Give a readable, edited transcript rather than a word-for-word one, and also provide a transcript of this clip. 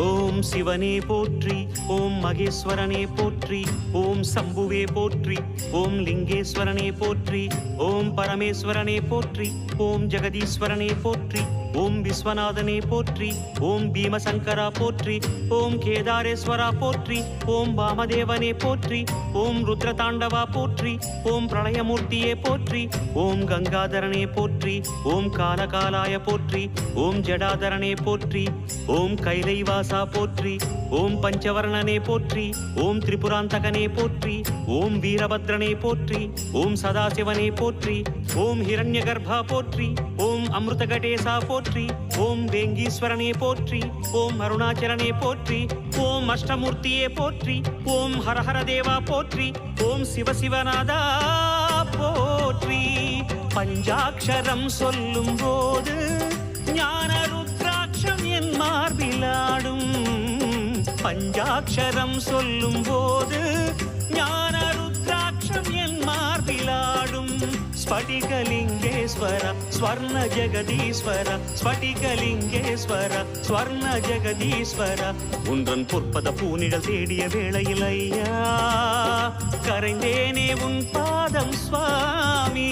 ஓம் சிவனே போற்றி, ஓம் மகேஸ்வரனே போற்றி, ஓம் சம்புவே போற்றி, ஓம் லிங்கேஸ்வரனே போற்றி, ஓம் பரமேஸ்வரனே போற்றி, ஓம் ஜெகதீஸ்வரனே போற்றி, ஓம் விஸ்வநாதனே போற்றி, ஓம் பீமசங்கரா போற்றி, ஓம் கேதாரேஸ்வரா போற்றி, ஓம் வாமதேவனே போற்றி, ஓம் ருத்ரதாண்டவா போற்றி, ஓம் பிரளயமூர்த்தியே போற்றி, ஓம் கங்காதரனே போற்றி, ஓம் காலகாலாய போற்றி, ஓம் ஜடாதரனே போற்றி, ஓம் கைலைவாசா போற்றி, ஓம் பஞ்சவர்ணனே போற்றி, ஓம் திரிபுராந்தகனே போற்றி, ஓம் வீரபத்ரனே போற்றி, ஓம் சதாசிவனே போற்றி, ஓம் ஹிரண்யகர்பா போற்றி, ஓம் அமிர்தகடேசா போற்றி, ஓம் வேங்கீஸ்வரனே போற்றி, ஓம் அருணாச்சலனே போற்றி, ஓம் அஷ்டமூர்த்தியே போற்றி, ஓம் ஹரஹர தேவா போற்றி, ஓம் சிவசிவநாதா போற்றி. பஞ்சாட்சரம் சொல்லும் போது ஞான ருத்ராட்சம் என் மார்பிலாடும். பஞ்சாட்சரம் சொல்லும் போது ஞான ருத்ராட்சம் என் மார்பிலாடும். ஸ்படிகலிங்கேஸ்வர ஸ்வர்ண ஜெகதீஸ்வர, ஸ்படிகலிங்கேஸ்வர ஸ்வர்ண ஜெகதீஸ்வர. உன்றன் பொற்பத பூனிடல் தேடிய வேளையில் ஐயா கரைந்தேனே உன் பாதம் சுவாமி.